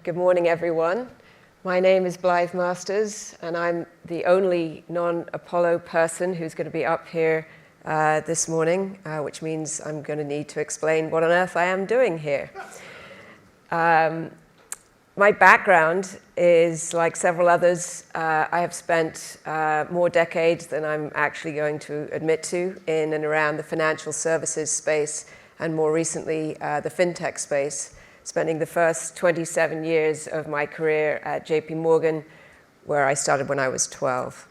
Good morning, everyone. My name is Blythe Masters, and I'm the only non-Apollo person who's going to be up here this morning, which means I'm going to need to explain what on earth I am doing here. My background is, like several others, I have spent more decades than I'm actually going to admit to in and around the financial services space, and more recently, the fintech space, spending the first 27 years of my career at JP Morgan, where I started when I was 12.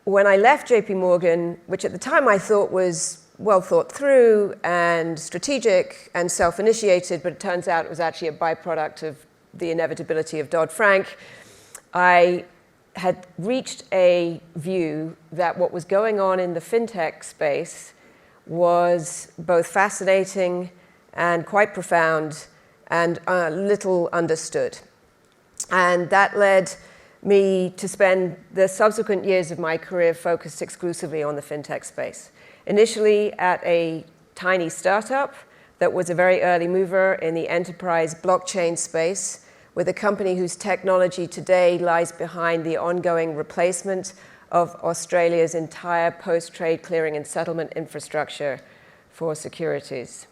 When I left JP Morgan, which at the time I thought was well thought through and strategic and self-initiated, but it turns out it was actually a byproduct of the inevitability of Dodd-Frank, I had reached a view that what was going on in the fintech space was both fascinating and quite profound and little understood. And that led me to spend the subsequent years of my career focused exclusively on the fintech space. Initially at a tiny startup that was a very early mover in the enterprise blockchain space, with a company whose technology today lies behind the ongoing replacement of Australia's entire post-trade clearing and settlement infrastructure for securities.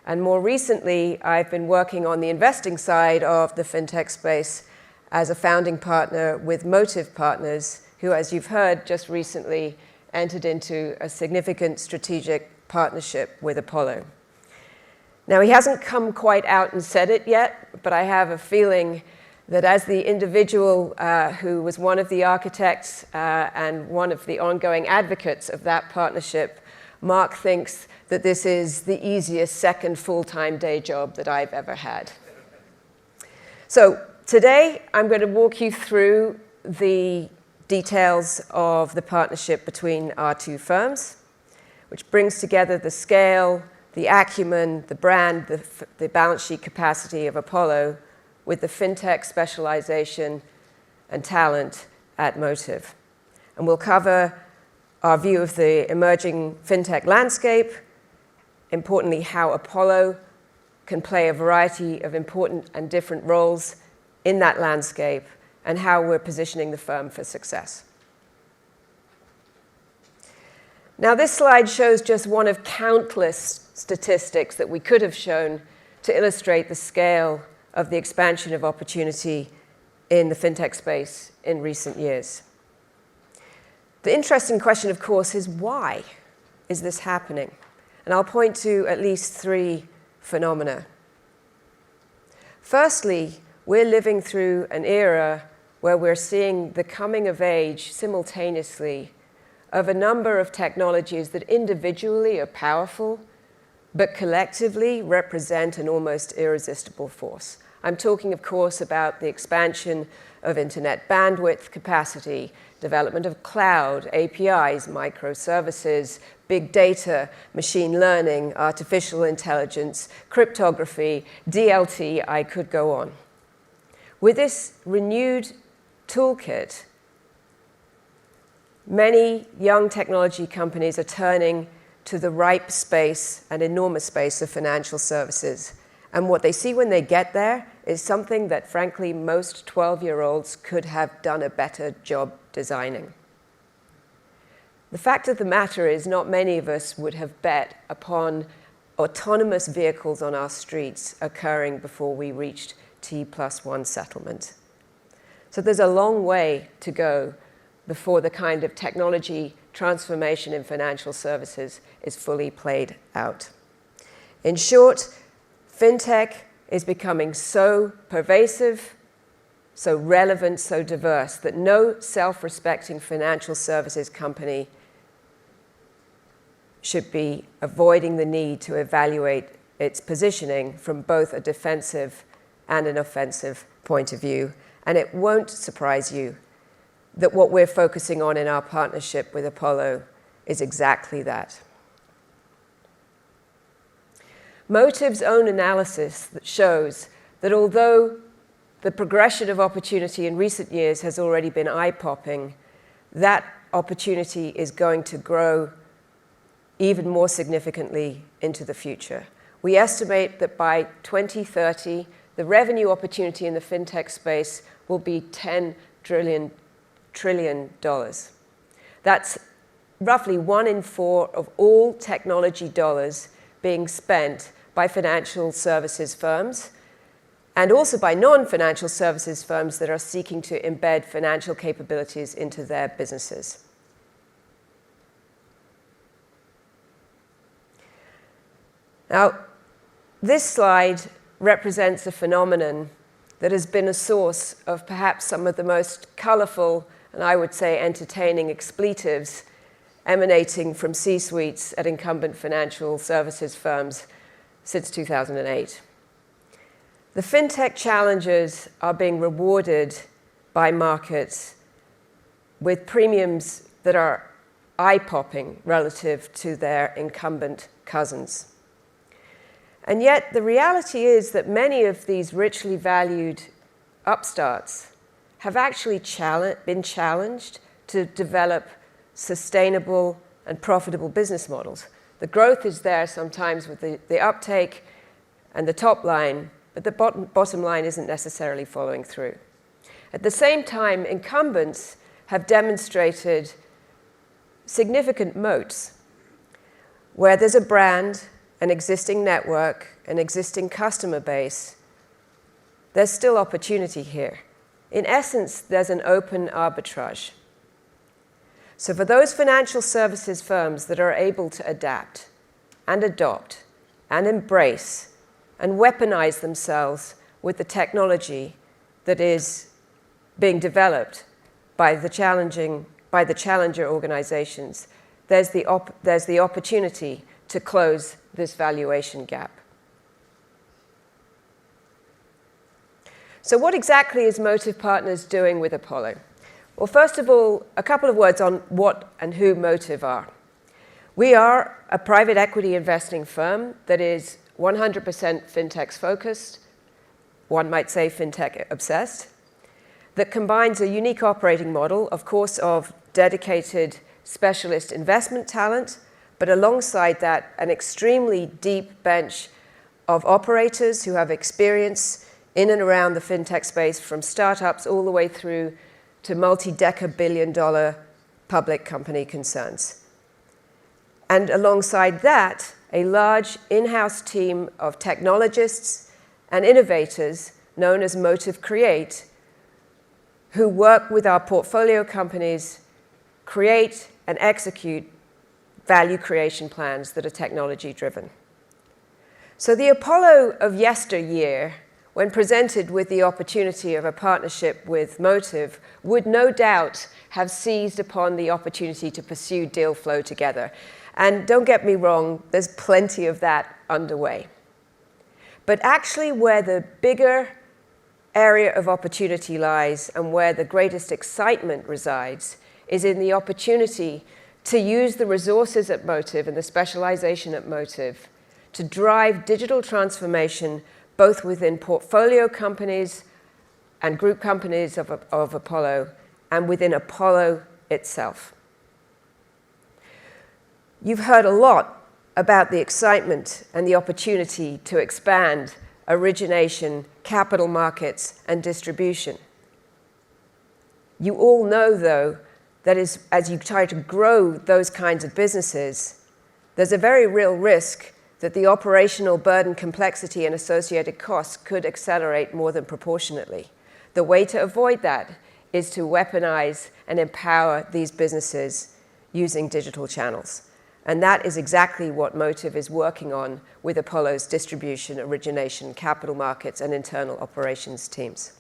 And more recently, I've been working on the investing side of the fintech space as a founding partner with Motive Partners, who, as you've heard, just recently entered into a significant strategic partnership with Apollo. Now, he hasn't come quite out and said it yet, but I have a feeling that as the individual who was one of the architects and one of the ongoing advocates of that partnership, Mark thinks that this is the easiest second full-time day job that I've ever had. So today, I'm going to walk you through the details of the partnership between our two firms, which brings together the scale, the acumen, the brand, the balance sheet capacity of Apollo with the fintech specialization and talent at Motive. And we'll cover our view of the emerging fintech landscape, importantly, how Apollo can play a variety of important and different roles in that landscape, and how we're positioning the firm for success. Now, this slide shows just one of countless statistics that we could have shown to illustrate the scale of the expansion of opportunity in the fintech space in recent years. The interesting question, of course, is why is this happening? And I'll point to at least three phenomena. Firstly, we're living through an era where we're seeing the coming of age simultaneously of a number of technologies that individually are powerful, but collectively represent an almost irresistible force. I'm talking, of course, about the expansion of internet bandwidth capacity, development of cloud, APIs, microservices, big data, machine learning, artificial intelligence, cryptography, DLT, I could go on. With this renewed toolkit, many young technology companies are turning to the ripe space and enormous space of financial services. And what they see when they get there is something that, frankly, most 12-year-olds could have done a better job designing. The fact of the matter is, not many of us would have bet upon autonomous vehicles on our streets occurring before we reached T+1 settlement. So there's a long way to go before the kind of technology transformation in financial services is fully played out. In short, fintech is becoming so pervasive, so relevant, so diverse, that no self-respecting financial services company should be avoiding the need to evaluate its positioning from both a defensive and an offensive point of view. And it won't surprise you that what we're focusing on in our partnership with Apollo is exactly that. Motive's own analysis that shows that although the progression of opportunity in recent years has already been eye-popping, that opportunity is going to grow even more significantly into the future. We estimate that by 2030, the revenue opportunity in the fintech space will be $10 trillion. That's roughly 1 in 4 of all technology dollars being spent by financial services firms and also by non-financial services firms that are seeking to embed financial capabilities into their businesses. Now, this slide represents a phenomenon that has been a source of perhaps some of the most colorful and I would say entertaining expletives emanating from C-suites at incumbent financial services firms since 2008. The fintech challengers are being rewarded by markets with premiums that are eye-popping relative to their incumbent cousins. And yet the reality is that many of these richly valued upstarts have actually been challenged to develop sustainable and profitable business models. The growth is there sometimes with the uptake and the top line, but the bottom line isn't necessarily following through. At the same time, incumbents have demonstrated significant moats where there's a brand, an existing network, an existing customer base. There's still opportunity here. In essence, there's an open arbitrage. So for those financial services firms that are able to adapt and adopt and embrace and weaponize themselves with the technology that is being developed by the challenger organizations, there's the opportunity to close this valuation gap. So what exactly is Motive Partners doing with Apollo? Well, first of all, a couple of words on what and who Motive are. We are a private equity investing firm that is 100% fintech focused, one might say fintech obsessed, that combines a unique operating model, of course, of dedicated specialist investment talent, but alongside that, an extremely deep bench of operators who have experience in and around the fintech space, from startups all the way through to multi-deca-billion-dollar public company concerns. And alongside that, a large in-house team of technologists and innovators known as Motive Create, who work with our portfolio companies, create and execute value creation plans that are technology-driven. So the Apollo of yesteryear, when presented with the opportunity of a partnership with Motive, would no doubt have seized upon the opportunity to pursue deal flow together. And don't get me wrong, there's plenty of that underway. But actually where the bigger area of opportunity lies and where the greatest excitement resides is in the opportunity to use the resources at Motive and the specialization at Motive to drive digital transformation both within portfolio companies and group companies of Apollo and within Apollo itself. You've heard a lot about the excitement and the opportunity to expand origination, capital markets, and distribution. You all know, though, that as you try to grow those kinds of businesses, there's a very real risk that the operational burden, complexity, and associated costs could accelerate more than proportionately. The way to avoid that is to weaponize and empower these businesses using digital channels. And that is exactly what Motive is working on with Apollo's distribution, origination, capital markets, and internal operations teams.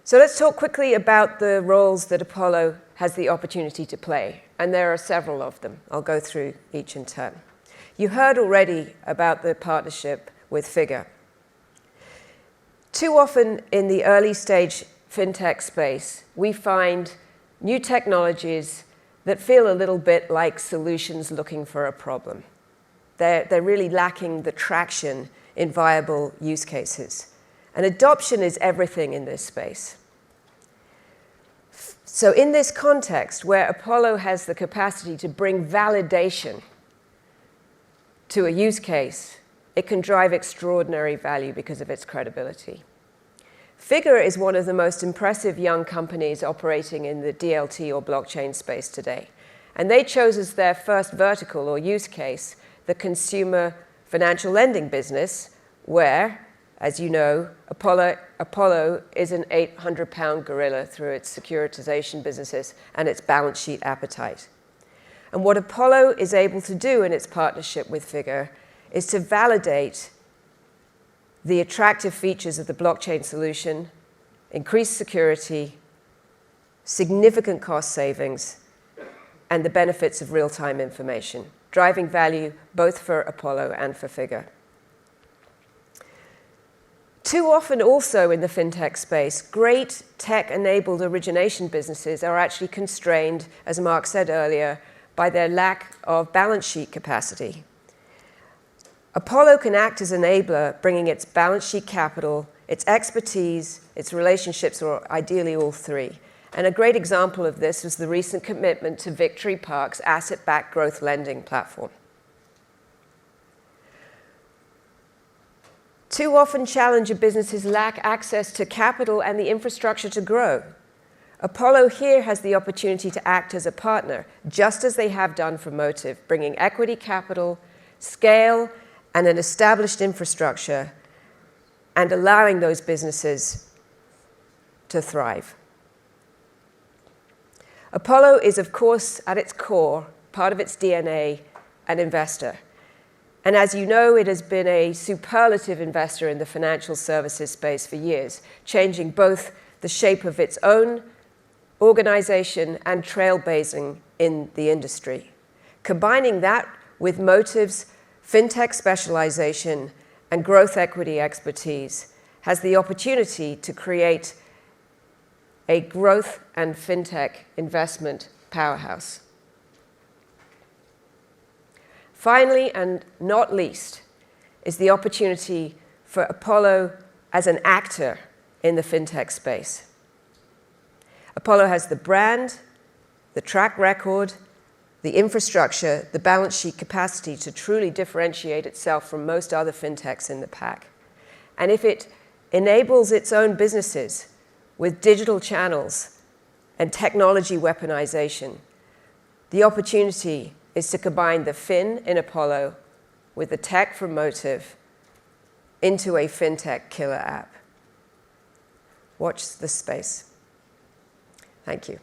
So let's talk quickly about the roles that Apollo has the opportunity to play. And there are several of them. I'll go through each in turn. You heard already about the partnership with Figure. Too often in the early stage fintech space, we find new technologies that feel a little bit like solutions looking for a problem. They're really lacking the traction in viable use cases. And adoption is everything in this space. So in this context, where Apollo has the capacity to bring validation to a use case it can drive extraordinary value because of its credibility. Figure is one of the most impressive young companies operating in the DLT or blockchain space today. And they chose as their first vertical or use case the consumer financial lending business, where, as you know, Apollo is an 800-pound gorilla through its securitization businesses and its balance sheet appetite. And what Apollo is able to do in its partnership with Figure is to validate the attractive features of the blockchain solution, increased security, significant cost savings, and the benefits of real-time information, driving value both for Apollo and for Figure. Too often also in the fintech space, great tech-enabled origination businesses are actually constrained, as Mark said earlier, by their lack of balance sheet capacity. Apollo can act as an enabler, bringing its balance sheet capital, its expertise, its relationships, or ideally all three. And a great example of this was the recent commitment to Victory Park's asset-backed growth lending platform. Too often, challenger businesses lack access to capital and the infrastructure to grow. Apollo here has the opportunity to act as a partner, just as they have done for Motive, bringing equity capital, scale, and an established infrastructure, and allowing those businesses to thrive. Apollo is, of course, at its core, part of its DNA, an investor. And as you know, it has been a superlative investor in the financial services space for years, changing both the shape of its own organization and trailblazing in the industry. Combining that with Motive's fintech specialization and growth equity expertise has the opportunity to create a growth and fintech investment powerhouse. Finally, and not least, is the opportunity for Apollo as an actor in the fintech space. Apollo has the brand, the track record, the infrastructure, the balance sheet capacity to truly differentiate itself from most other fintechs in the pack. And if it enables its own businesses with digital channels and technology weaponization, the opportunity is to combine the fin in Apollo with the tech from Motive into a fintech killer app. Watch this space. Thank you.